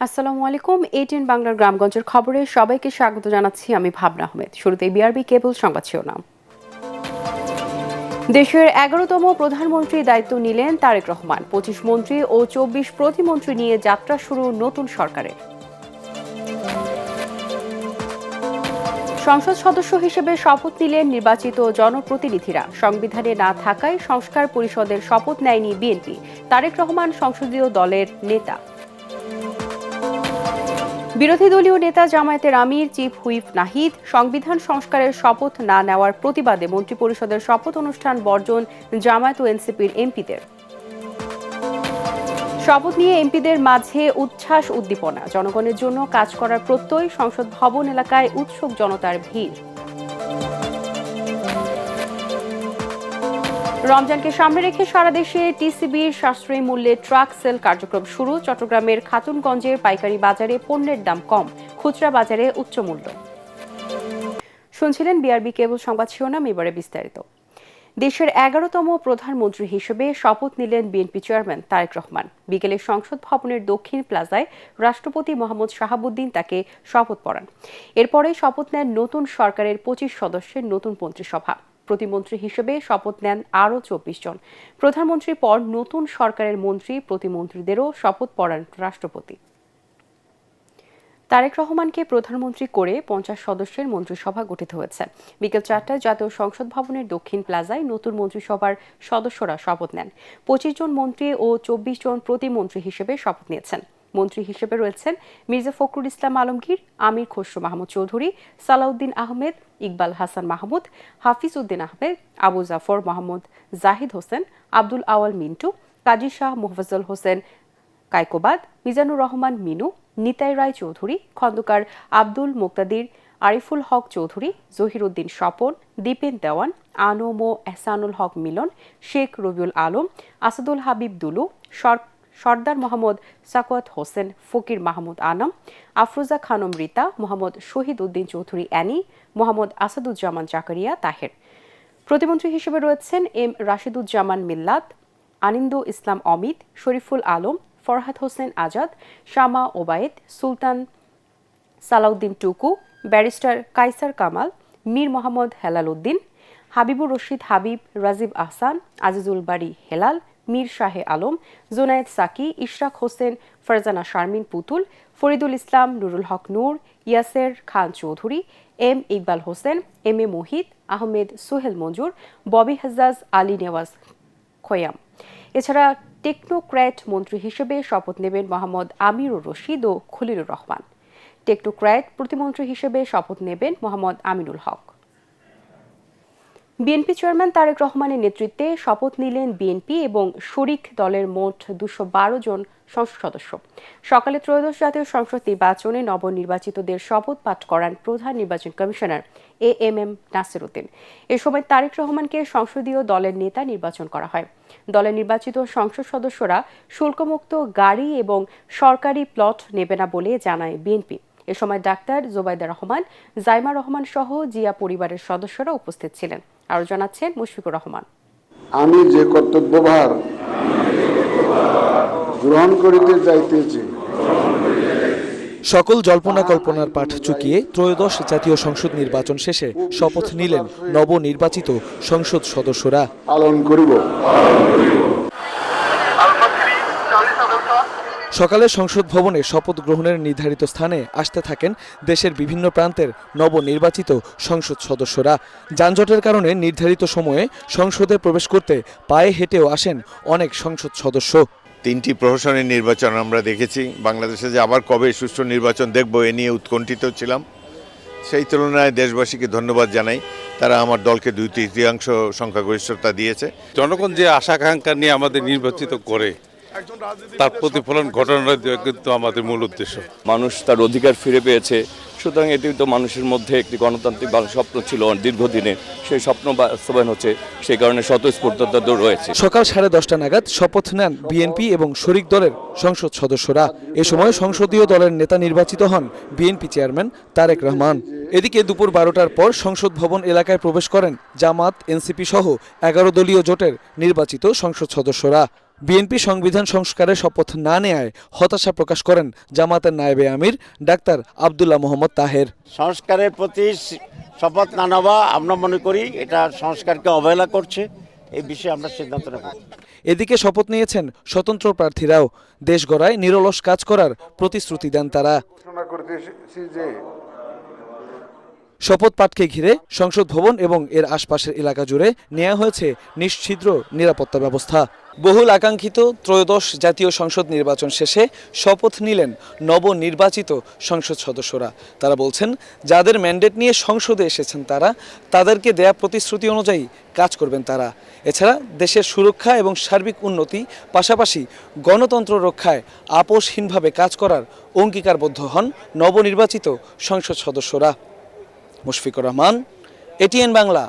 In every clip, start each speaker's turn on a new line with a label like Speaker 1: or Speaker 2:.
Speaker 1: আসসালামু আলাইকুম। 18 বাংলার গ্রামগঞ্জের খবরে সবাইকে স্বাগত জানাচ্ছি। আমি ভাবনা আহমেদ। শুরুতে বিআরবি কেবল সংবাদ শিরোনাম। দেশের 11তম প্রধানমন্ত্রীর দায়িত্ব নিলেন তারেক রহমান। 25 মন্ত্রী ও 24 প্রতিমন্ত্রী নিয়ে যাত্রা শুরু নতুন সরকারের। সংসদ সদস্য হিসেবে শপথ নিলেন নির্বাচিত জনপ্রতিনিধিরা। সংবিধানে না থাকায় সংস্কার পরিষদের শপথ নেয়নি বিএনপি। তারেক রহমান সংসদীয় দলের নেতা। বিরোধী দলীয় নেতা জামায়াতের আমির চিফ হুইপ নাহিদ সংবিধান সংস্কারের শপথ না নেওয়ার প্রতিবাদে মন্ত্রিপরিষদের শপথ অনুষ্ঠান বর্জন জামায়াত ও এনসিপির এমপিদের। শপথ নিয়ে এমপিদের মাঝে উচ্ছ্বাস উদ্দীপনা। জনগণের জন্য কাজ করার প্রত্যয়। সংসদ ভবন এলাকায় উৎসুক জনতার ভিড়। রমজানকে সামনে রেখে সারা দেশে টিসিবির সাশ্রয়ী মূল্যে ট্রাক সেল কার্যক্রম শুরু। চট্টগ্রামের খাতুনগঞ্জের পাইকারি বাজারে পণ্যের দাম কম, খুচরা বাজারে উচ্চ মূল্য। শুনছিলেন বিআরবি কেবল সংবাদ শিরোনাম, এবারে বিস্তারিত। দেশের 11তম প্রধানমন্ত্রী হিসেবে শপথ নিলেন বিএনপি চেয়ারম্যান তারেক রহমান। বিকেলে সংসদ ভবনের দক্ষিণ প্লাজায় রাষ্ট্রপতি মোহাম্মদ শাহাবুদ্দিন তাকে শপথ পড়ান। এরপরে শপথ নেন নতুন সরকারের 25 সদস্যের নতুন মন্ত্রিসভা। প্রতিমন্ত্রী হিসেবে শপথ নেন আরও 24 জন। প্রধানমন্ত্রীর পর নতুন সরকারের মন্ত্রী প্রতিমন্ত্রীদেরও শপথ পড়ান রাষ্ট্রপতি। তারেক রহমানকে প্রধানমন্ত্রী করে 50 সদস্যের মন্ত্রিসভা গঠিত হয়েছে। বিকেল 4টায় জাতীয় সংসদ ভবনের দক্ষিণ প্লাজায় নতুন মন্ত্রিসভার সদস্যরা শপথ নেন। 25 জন মন্ত্রী ও 24 জন প্রতিমন্ত্রী হিসেবে শপথ নিয়েছেন। মন্ত্রী হিসেবে রয়েছেন মির্জা ফখরুল ইসলাম আলমগীর, আমির খসরু মাহমুদ চৌধুরী, সালাউদ্দিন আহমেদ, ইকবাল হাসান মাহমুদ, হাফিজ উদ্দিন আহমেদ, আবু জাফর মোহাম্মদ জাহিদ হোসেন, আব্দুল আওয়াল মিন্টু, কাজী শাহ মোফাজ্জল হোসেন কায়কোবাদ, মিজানুর রহমান মিনু, নিতাই রায় চৌধুরী, খন্দকার আব্দুল মুক্তাদির, আরিফুল হক চৌধুরী, জহির উদ্দিন স্বপন, দীপেন দেওয়ান, আনম ও এহসানুল হক মিলন, শেখ রবিউল আলম, আসাদুল হাবিব দুলু, সর্দার মোহাম্মদ সাকওয়াত হোসেন, ফকির মাহমুদ আনাম, আফরোজা খানম রিতা, মোহাম্মদ শহীদ উদ্দিন চৌধুরী অ্যানি, মোহাম্মদ আসাদুজ্জামান জাকারিয়া তাহের। প্রতিমন্ত্রী হিসেবে রয়েছেন এম রাশিদুজ্জামান মিল্লাত, আনিন্দু ইসলাম অমিত, শরীফুল আলম, ফরহাদ হোসেন আজাদ, শামা ওবায়েদ, সুলতান সালাউদ্দিন টুকু, ব্যারিস্টার কাইসার কামাল, মীর মোহাম্মদ হেলাল উদ্দিন, হাবিবুর রশিদ হাবিব, রাজীব আহসান, আজিজুল বাড়ি হেলাল, মীর শাহে আলম, জুনায়েদ সাকি, ইশরাক হোসেন, ফারজানা শারমিন পুতুল, ফরিদুল ইসলাম, নুরুল হক নূর, ইয়াসের Khan Chowdhury, M Iqbal Hossain, M A মোহিত, আহমেদ সুহেল মঞ্জুর, ববি হাজ্জাজ, আলী নেওয়াজ খোয়াম। এছাড়া টেকনোক্র্যাট মন্ত্রী হিসেবে শপথ নেবেন মোহাম্মদ আমিরুর রশিদ ও খলিলুর রহমান। টেকনোক্র্যাট প্রতিমন্ত্রী হিসেবে শপথ নেবেন মোহাম্মদ আমিনুল হক। বিএনপি চেয়ারম্যান তারেক রহমানের নেতৃত্বে শপথ নিলেন বিএনপি এবং শরিক দলের মোট 212 জন সংসদ সদস্য। সকালে ত্রয়োদশ জাতীয় সংসদ নির্বাচনে নবনির্বাচিতদের শপথ পাঠ করান প্রধান নির্বাচন কমিশনার এএমএম নাসির উদ্দিন। এ সময় তারেক রহমানকে সংসদীয় দলের নেতা নির্বাচন করা হয়। দলের নির্বাচিত সংসদ সদস্যরা শুল্কমুক্ত গাড়ি এবং সরকারি প্লট নেবে না বলে জানায় বিএনপি। এ সময় ডাক্তার জোবাইদা রহমান, জাইমা রহমান সহ জিয়া পরিবারের সদস্যরা উপস্থিত ছিলেন। আরও জানাচ্ছেন মুশফিকুর রহমান।
Speaker 2: আমি যে কর্তব্যভার গ্রহণ করিতে যাইতেছি,
Speaker 3: সকল জল্পনা কল্পনার পাঠ চুকিয়ে ত্রয়োদশ জাতীয় সংসদ নির্বাচন শেষে শপথ নিলেন নবনির্বাচিত সংসদ সদস্যরা।
Speaker 2: পালন করিব।
Speaker 3: সকালে সংসদ ভবনে শপথ গ্রহণের নির্ধারিত স্থানে আসতে থাকেন দেশের বিভিন্ন প্রান্তের নবনির্বাচিত সংসদ সদস্যরা। যানজটের কারণে নির্ধারিত সময়ে সংসদে প্রবেশ করতে পায়ে হেঁটেও আসেন অনেক সংসদ সদস্য।
Speaker 4: 3টি প্রহসনের নির্বাচন আমরা দেখেছি। বাংলাদেশে যে আবার কবে সুষ্ঠু নির্বাচন দেখব এ নিয়ে উৎকণ্ঠিত ছিলাম। সেই তুলনায় দেশবাসীকে ধন্যবাদ জানাই, তারা আমার দলকে 2/3 সংখ্যাগরিষ্ঠতা দিয়েছে।
Speaker 5: জনগণ যে আশা আকাঙ্ক্ষা নিয়ে আমাদের নির্বাচিত করে তার প্রতিফলন ঘটনা দেওয়া কিন্তু আমাদের মূল উদ্দেশ্য।
Speaker 6: মানুষ তার অধিকার ফিরে পেয়েছে, সুতরাং এটি তো মানুষের মধ্যে একটি গণতান্ত্রিক স্বপ্ন ছিল দীর্ঘদিনে, সেই স্বপ্ন বাস্তবায়ন হচ্ছে, সেই কারণে স্বতঃস্ফূর্ততা রয়েছে।
Speaker 3: সকাল 10:30 নাগাদ শপথ নেন বিএনপি এবং শরিক দলের সংসদ সদস্যরা। এ সময় সংসদীয় দলের নেতা নির্বাচিত হন বিএনপি চেয়ারম্যান তারেক রহমান। এদিকে দুপুর 12টার পর সংসদ ভবন এলাকায় প্রবেশ করেন জামাত, এনসিপি সহ 11 দলীয় জোটের নির্বাচিত সংসদ সদস্যরা। বিএনপি সংবিধান সংস্কারের শপথ না নেয়ায় হতাশা প্রকাশ করেন জামায়াতের নায়েবে আমির ডাক্তার আব্দুল্লাহ মোহাম্মদ তাহের।
Speaker 7: সংস্কারের প্রতি শপথ না নেওয়া আমরা মনে করি এটা সংস্কারকে অবহেলা করছে, এই বিষয়ে আমরা সিদ্ধান্ত নেব।
Speaker 3: এদিকে শপথ নিয়েছেন স্বতন্ত্র প্রার্থীরাও। দেশ গড়ায় নিরলস কাজ করার প্রতিশ্রুতি দেন তারা। শপথ পাঠকে ঘিরে সংসদ ভবন এবং এর আশপাশের এলাকা জুড়ে নেওয়া হয়েছে নিশ্ছিদ্র নিরাপত্তা ব্যবস্থা। বহুল আকাঙ্ক্ষিত ত্রয়োদশ জাতীয় সংসদ নির্বাচন শেষে শপথ নিলেন নবনির্বাচিত সংসদ সদস্যরা। তারা বলছেন, যাদের ম্যান্ডেট নিয়ে সংসদে এসেছেন তাদেরকে দেয়া প্রতিশ্রুতি অনুযায়ী কাজ করবেন তারা। এছাড়া দেশের সুরক্ষা এবং সার্বিক উন্নতি, পাশাপাশি গণতন্ত্র রক্ষায় আপোষহীনভাবে কাজ করার অঙ্গীকারবদ্ধ হন নবনির্বাচিত সংসদ সদস্যরা। মুশফিকুর রহমান, এটিএন বাংলা,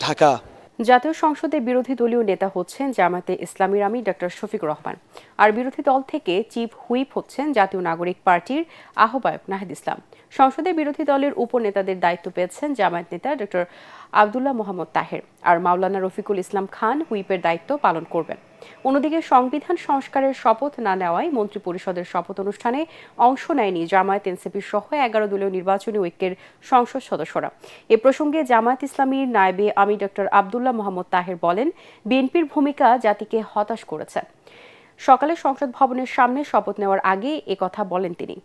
Speaker 3: ঢাকা।
Speaker 1: জাতীয় সংসদে বিরোধী দলীয় নেতা হচ্ছেন জামায়াতে ইসলামীর আমির ডক্টর শফিকুর রহমান, আর বিরোধী দল থেকে চিফ হুইপ হচ্ছেন জাতীয় নাগরিক পার্টির আহ্বায়ক নাহিদ ইসলাম। সংসদে বিরোধী দলের উপনেতাদের দায়িত্ব পেয়েছেন জামায়াত নেতা ডক্টর আব্দুল্লাহ মোহাম্মদ তাহের, আর মাওলানা রফিকুল ইসলাম খান হুইপের দায়িত্ব পালন করবেন। অন্যদিকে সংবিধান সংস্কারের শপথ না নেওয়ায় মন্ত্রিপরিষদের শপথ অনুষ্ঠানে অংশ নেয়নি জামায়াত, এনসিপি সহ 11 দলীয় নির্বাচনী ঐক্যের সংসদ সদস্যরা। এ প্রসঙ্গে জামায়াত ইসলামীর নায়েবে আমির ডক্টর আব্দুল্লাহ মোহাম্মদ তাহের বলেন, বিএনপির ভূমিকা জাতিকে হতাশ করেছে। সকালে সংসদ ভবনের সামনে শপথ নেওয়ার আগে একথা বলেন তিনি।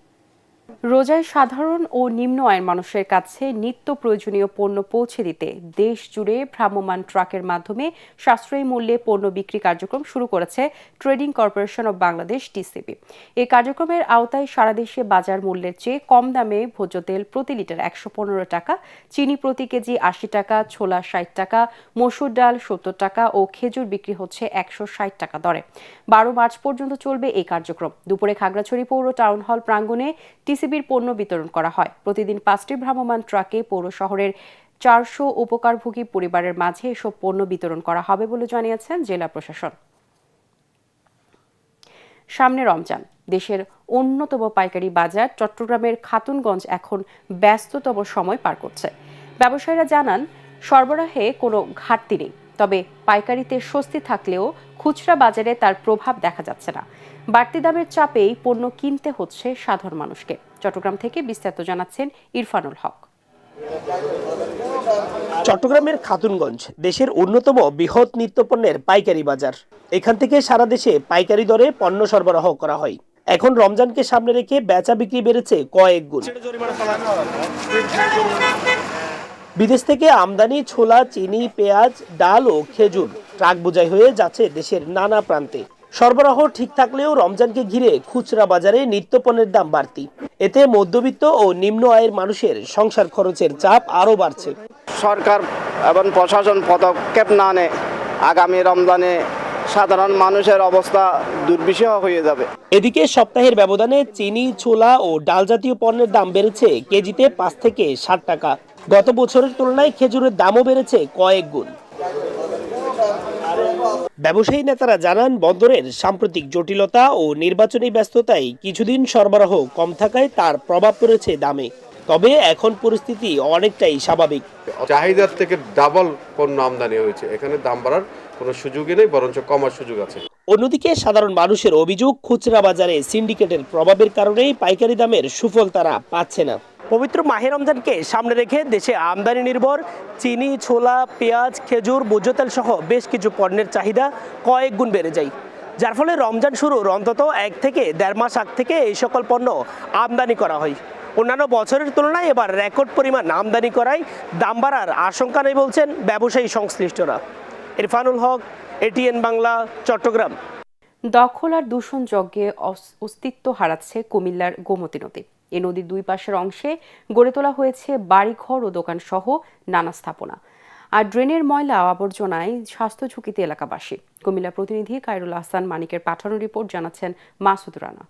Speaker 1: রোজায় সাধারণ ও নিম্ন আয়ের মানুষের কাছে নিত্য প্রয়োজনীয় পণ্য পৌঁছে দিতে দেশ জুড়ে ভ্রাম্যমাণ ট্রাকের মাধ্যমে সাশ্রয়ী মূল্যে পণ্য বিক্রি কার্যক্রম শুরু করেছে trading corporation of Bangladesh TCB. এই কার্যক্রমের আওতায় সারা দেশে বাজার মূল্যের চেয়ে কম দামে ভোজ্য তেল প্রতি লিটার 115 টাকা, চিনি প্রতি কেজি 80 টাকা, ছোলা 60 টাকা, মসুর ডাল 70 টাকা ও খেজুর বিক্রি হচ্ছে 160 টাকা দরে। 12 মার্চ পর্যন্ত চলবে এই কার্যক্রম। দুপুরে খাগড়াছড়ি পৌর টাউন হল প্রাঙ্গণে টিসিবির পণ্য বিতরণ করা হয়। প্রতিদিন 5টি ভ্রাম্যমাণ ট্রাকে পৌর শহরের 400 উপকারভোগী পরিবারের মাঝে এসব পণ্য বিতরণ করা হবে বলে জানিয়েছেন জেলা প্রশাসন। সামনে রমজান, দেশের অন্যতম পাইকারি বাজার চট্টগ্রামের খাতুনগঞ্জ এখন ব্যস্ততম সময় পার করছে। ব্যবসায়ীরা জানান, সরবরাহে কোনো ঘাটতি নেই, তবে পাইকারিতে স্বস্তি থাকলেও খুচরা বাজারে তার প্রভাব দেখা যাচ্ছে না। বাড়তি দামের চাপেই পণ্য কিনতে হচ্ছে সাধারণ মানুষকে। চট্টগ্রাম থেকে বিস্তারিত জানাচ্ছেন ইরফানুল হক।
Speaker 8: চট্টগ্রামের খাতুনগঞ্জ দেশের অন্যতম বৃহৎ নিত্যপণ্যের পাইকারি বাজার। এখান থেকে সারা দেশে পাইকারি দরে পণ্য সরবরাহ করা হয়। এখন রমজানকে সামনে রেখে বেচা বিক্রি বেড়েছে কয়েক গুণ। বিদেশ থেকে আমদানি ছোলা, চিনি, পেঁয়াজ, ডাল ও খেজুর ট্রাক বোঝাই হয়ে যাচ্ছে দেশের নানা প্রান্তে। সরবরাহ ঠিক থাকলেও রমজানকে ঘিরে খুচরা বাজারে নিত্যপণ্যের দাম বাড়তি। এতে মধ্যবিত্ত ও নিম্ন আয়ের মানুষের সংসার খরচের চাপ আরও বাড়ছে।
Speaker 9: সরকার এবং প্রশাসন পদক্ষেপ না নেয় আগামী রমজানে সাধারণ মানুষের অবস্থা দুর্বিষহ হয়ে যাবে।
Speaker 8: এদিকে সপ্তাহের ব্যবধানে চিনি, ছোলা ও ডাল জাতীয় পণ্যের দাম বেড়েছে কেজিতে 5 থেকে 60 টাকা। গত বছরের তুলনায় খেজুরের দামও বেড়েছে কয়েক গুণ। ব্যবসায়ী নেতারা জানান, বন্দরের সাম্প্রতিক জটিলতা ও নির্বাচনী ব্যস্ততায় কিছুদিন সরবরাহ কম থাকায় তার প্রভাব পড়েছে দামে। তবে এখন পরিস্থিতি অনেকটাই স্বাভাবিক।
Speaker 10: চাহিদার থেকে ডাবল পণ্য আমদানি হয়েছে, এখানে দাম বাড়ার কোনো সুযোগই নেই, বরঞ্চ কমার সুযোগ আছে।
Speaker 8: অন্যদিকে সাধারণ মানুষের অভিযোগ, খুচরা বাজারে সিন্ডিকেটের প্রভাবের কারণেই পাইকারি দামের সুফল তারা পাচ্ছে না। পবিত্র মাহে রমজানকে সামনে রেখে দেশে আমদানি নির্ভর চিনি, ছোলা, পেঁয়াজ, খেজুর, ভোজ্য তেল সহ বেশ কিছু পণ্যের চাহিদা কয়েক গুণ বেড়ে যায়, যার ফলে রমজান শুরুর অন্তত 1 থেকে 1.5 মাস আগ থেকে এই সকল পণ্য আমদানি করা হয়। অন্যান্য বছরের তুলনায় এবার রেকর্ড পরিমাণ আমদানি করায় দাম বাড়ার আশঙ্কা নেই বলছেন ব্যবসায়ী সংশ্লিষ্টরা। ইরফানুল হক, এটিএন বাংলা, চট্টগ্রাম।
Speaker 1: দখল আর দূষণ যজ্ঞে অস্তিত্ব হারাচ্ছে কুমিল্লার গোমতী নদী। এই নদীর দুই পাশের অংশে গড়ে তোলা হয়েছে বাড়িঘর ও দোকান সহ নানা স্থাপনা, আর ড্রেনের ময়লা আবর্জনায় স্বাস্থ্য ঝুঁকিতে এলাকাবাসী। কুমিল্লা প্রতিনিধি কায়রুল আহসান মানিকের পাঠানো রিপোর্ট জানাচ্ছেন মাসুদ রানা।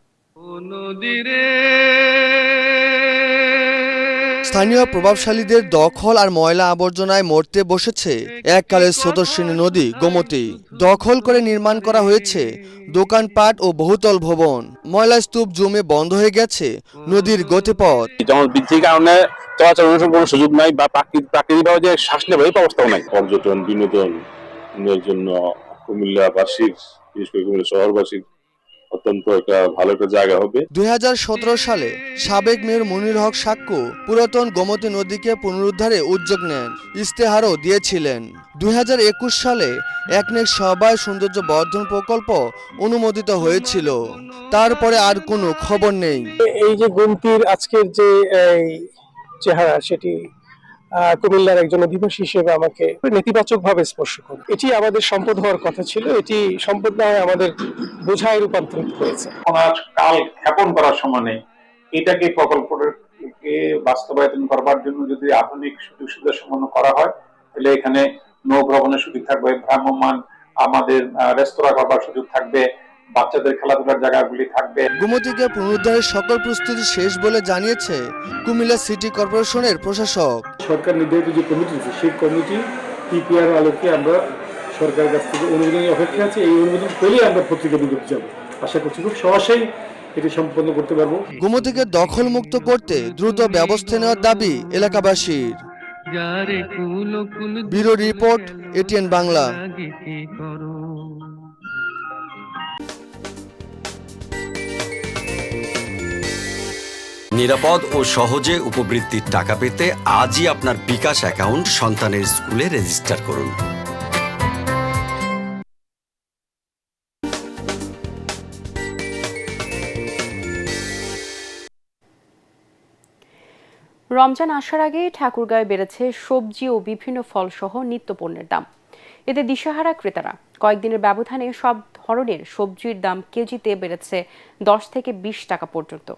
Speaker 11: স্থানীয় প্রভাবশালীদের দখল আর ময়লা আবর্জনায় মরতে বসেছে এককালের স্রোতস্বিনী নদী গোমতী। দখল করে নির্মাণ করা হয়েছে দোকানপাট ও বহুতল ভবন। ময়লা স্তূপ জমে বন্ধ হয়ে গেছে নদীর গতিপথ।
Speaker 12: যেমন বৃদ্ধির কারণে চলাচলের কোনো সুযোগ নাই বা প্রাকৃতিকভাবে যে শ্বাস নেবার ব্যবস্থাও নাই। পর্যটন বিনোদনের জন্য কুমিল্লাবাসীর বিশেষ করে কুমিল্লা শহরবাসীর অত্যন্ত একটা ভালো একটা জায়গা হবে।
Speaker 11: 2017 সালে সাবেক মেয়র মনির হক সাক্কু পুরাতন গোমতী নদীকে পুনরুদ্ধারে উদ্যোগ নেন, ইস্তেহারও দিয়েছিলেন। 2021 সালে একনেক সভায় সৌন্দর্য বর্ধন প্রকল্প অনুমোদিত হয়েছিল, তারপরে আর কোনো খবর নেই।
Speaker 8: এই যে গোমতীর আজকের যে চেহারা, সেটি কুমিল্লার একজন অধিবাসী হিসেবে আমাকে নেতিবাচকভাবে স্পর্শ করে। এটি আমাদের সম্পদ হওয়ার কথা ছিল, এটি সম্পদ না হয়ে আমাদের বোঝায় রূপান্তরিত হয়েছে।
Speaker 13: কাল ক্ষেপণ করার সময় নেই। এটাকে প্রকল্পকে বাস্তবায়ন করবার জন্য যদি আধুনিক সুযোগ সুবিধা সম্পন্ন করা হয়, তাহলে এখানে নৌ ভ্রমণের সুযোগ থাকবে, ভ্রাম্যমাণ আমাদের রেস্তোরাঁ করবার সুযোগ থাকবে, বাচ্চাদের খেলাধুলার জায়গাগুলি থাকবে।
Speaker 11: গোমতীকে পুনরুদ্ধারের সকল প্রস্তুতি শেষ বলে জানিয়েছে কুমিল্লা সিটি কর্পোরেশনের প্রশাসক।
Speaker 14: সরকার নির্ধারিত যে কমিটি আছে, সেই কমিটি পিপিআর আলোকে আমরা সরকারের কাছ থেকে অনুমোদনের অপেক্ষা আছে। এই অনুমোদন পেলেই আমরা পত্রিকা বিজ্ঞপ্তি যাব। আশা করছি খুব সহজেই এটি সম্পন্ন করতে পারবো।
Speaker 11: গোমতীকে দখলমুক্ত করতে দ্রুত ব্যবস্থা নেওয়ার দাবি এলাকাবাসীর। Bureau report, ATN Bangla.
Speaker 15: নিরাপদ ও সহজে উপবৃত্তির টাকা পেতে আজই আপনার বিকাশ অ্যাকাউন্ট সন্তানের স্কুলে রেজিস্টার করুন।
Speaker 1: রমজান আসার আগে ঠাকুরগাঁয়ে বেড়েছে সবজি ও বিভিন্ন ফলসহ নিত্যপণ্যের দাম। এতে দিশাহারা ক্রেতারা। কয়েকদিনের ব্যবধানে সব ধরনের সবজির দাম কেজিতে বেড়েছে 10 থেকে 20 টাকা পর্যন্ত।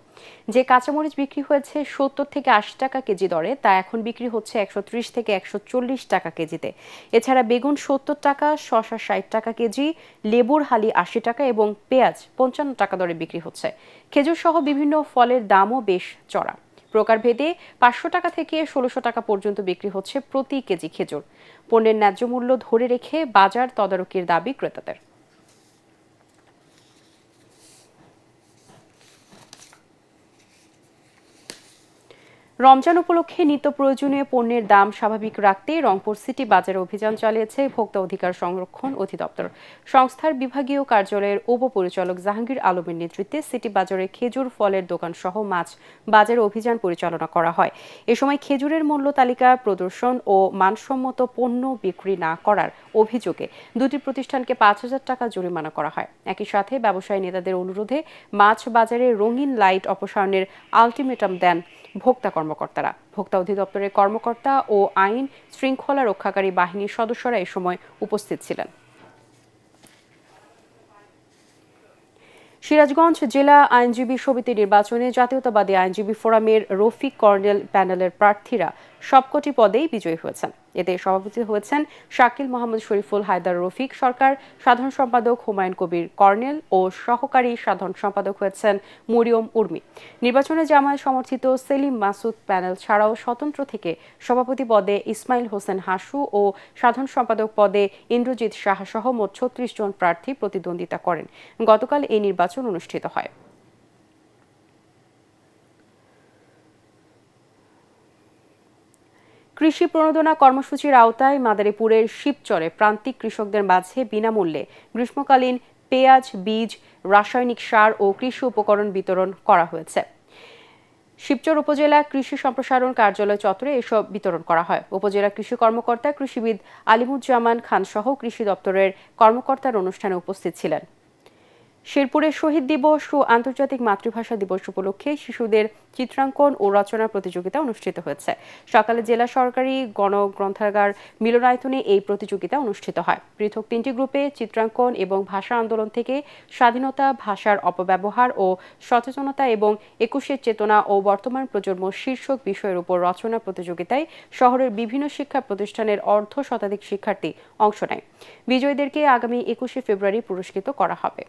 Speaker 1: যে কাঁচামরিচ বিক্রি হয়েছে 70 থেকে 80 টাকা কেজি দরে, তা এখন বিক্রি হচ্ছে 130 থেকে 140 টাকা কেজিতে। এছাড়া বেগুন 70 টাকা, শসা 60 টাকা কেজি, লেবুর হালি 80 টাকা এবং পেঁয়াজ 55 টাকা দরে বিক্রি হচ্ছে। খেজুর সহ বিভিন্ন ফলের দামও বেশ চড়া। প্রকারভেদে 500 টাকা থেকে 1600 টাকা পর্যন্ত বিক্রি হচ্ছে প্রতি কেজি খেজুর। পণ্যের ন্যায্য মূল্য ধরে রেখে বাজার তদারকির দাবি ক্রেতাদের। রমজান উপলক্ষে নিত্য প্রয়োজনীয় পণ্যের দাম স্বাভাবিক রাখতে রংপুর সিটি বাজারে অভিযান চালিয়েছে ভোক্তা অধিকার সংরক্ষণ অধিদপ্তর। সংস্থার বিভাগীয় কার্যালয়ের উপপরিচালক জাহাঙ্গীর আলমের নেতৃত্বে সিটি বাজারে খেজুর, ফলের দোকান সহ মাছ বাজারে অভিযান পরিচালনা করা হয়। এ সময় খেজুরের মূল্য তালিকা প্রদর্শন ও মানসম্মত পণ্য বিক্রি না করার অভিযোগে দুটি প্রতিষ্ঠানকে 5,000 টাকা জরিমানা করা হয়। একই সাথে ব্যবসায়ী নেতাদের অনুরোধে মাছ বাজারে রঙিন লাইট অপসারণের আলটিমেটাম দেন ভোক্তা কর্মকর্তারা। ভোক্তা অধিদপ্তরের কর্মকর্তা ও আইন শৃঙ্খলা রক্ষাকারী বাহিনীর সদস্যরা এ সময় উপস্থিত ছিলেন। সিরাজগঞ্জ জেলা আইনজীবী সমিতি নির্বাচনে জাতীয়তাবাদী আইনজীবী ফোরামের রফিক কর্নেল প্যানেলের প্রার্থীরা সবকটি পদেই বিজয়ী হয়েছেন। এতে সভাপতি হয়েছেন শাকিল মোহাম্মদ শরীফুল হায়দার রফিক সরকার, সাধারণ সম্পাদক হুমায়ুন কবির কর্নেল ও সহকারী সাধারণ সম্পাদক হয়েছেন মরিয়ম উর্মি। নির্বাচনে জামায়াত সমর্থিত সেলিম মাসুদ প্যানেল ছাড়াও স্বতন্ত্র থেকে সভাপতি পদে ইসমাইল হোসেন হাসু ও সাধারণ সম্পাদক পদে ইন্দ্রজিৎ সাহা সহ মোট 36 জন প্রার্থী প্রতিদ্বন্দ্বিতা করেন। গতকাল এই নির্বাচন অনুষ্ঠিত হয়। কৃষি প্রণোদনা কর্মসূচির আওতায় মাদারীপুরের শিবচরে প্রান্তিক কৃষকদের মাঝে বিনামূল্যে গ্রীষ্মকালীন পেঁয়াজ, বীজ, রাসায়নিক সার ও কৃষি উপকরণ বিতরণ করা হয়েছে। শিবচর উপজেলা কৃষি সম্প্রসারণ কার্যালয় চত্বরে এসব বিতরণ করা হয়। উপজেলা কৃষি কর্মকর্তা কৃষিবিদ আলিমুজ্জামান খান সহ কৃষি দপ্তরের কর্মকর্তার অনুষ্ঠানে উপস্থিত ছিলেন। শেরপুরের শহীদ দিবস ও আন্তর্জাতিক মাতৃভাষা দিবস উপলক্ষে শিশুদের চিত্রাঙ্কন ও রচনা প্রতিযোগিতা অনুষ্ঠিত হয়েছে। সকালে জেলা সরকারি গণগ্রন্থাগার মিলনায়তনে এই প্রতিযোগিতা অনুষ্ঠিত হয়। পৃথক 3টি গ্রুপে চিত্রাঙ্কন এবং ভাষা আন্দোলন থেকে স্বাধীনতা, ভাষার অপব্যবহার ও সচেতনতা এবং 21এর চেতনা ও বর্তমান প্রজন্ম শীর্ষক বিষয়ের উপর রচনা প্রতিযোগিতায় শহরের বিভিন্ন শিক্ষা প্রতিষ্ঠানের অর্ধশতাধিক শিক্ষার্থী অংশ নেয়। বিজয়ীদেরকে আগামী 21শে ফেব্রুয়ারি পুরস্কৃত করা হবে।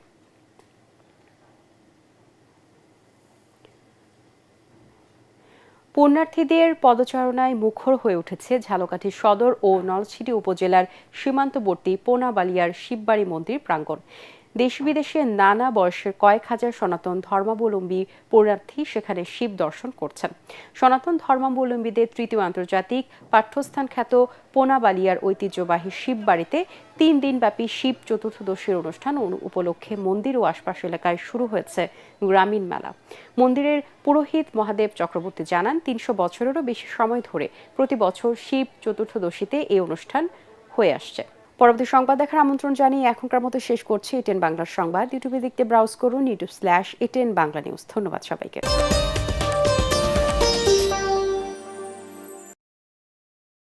Speaker 1: পুণ্যার্থীদের পদচারণায় মুখর হয়ে উঠেছে ঝালকাঠি সদর ও নলছিটি উপজেলার সীমান্তবর্তী পোনাবালিয়ার শিববাড়ি মন্দির প্রাঙ্গণ। দেশ বিদেশে নানা বয়সের কয়েক হাজার সনাতন ধর্মাবলম্বী পুণ্যার্থী সেখানে শিব দর্শন করছেন। সনাতন ধর্মাবলম্বীদের তৃতীয় আন্তর্জাতিক পাঠ্যস্থান খ্যাত পোনাবালিয়ার ঐতিহ্যবাহী শিব বাড়িতে 3 দিনব্যাপী শিব চতুর্থদশীর অনুষ্ঠান উপলক্ষে মন্দির ও আশপাশ এলাকায় শুরু হয়েছে গ্রামীণ মেলা। মন্দিরের পুরোহিত মহাদেব চক্রবর্তী জানান, 300 বছরেরও বেশি সময় ধরে প্রতি বছর শিব চতুর্থদশীতে এই অনুষ্ঠান হয়ে আসছে। পরবর্তী সংবাদ দেখার আমন্ত্রণ জানিয়ে এখনকার মতো শেষ করছি এটিএন বাংলার সংবাদ। ইউটিউবে দেখতে ব্রাউজ করুন youtube/ATN বাংলা নিউজ। ধন্যবাদ সবাইকে।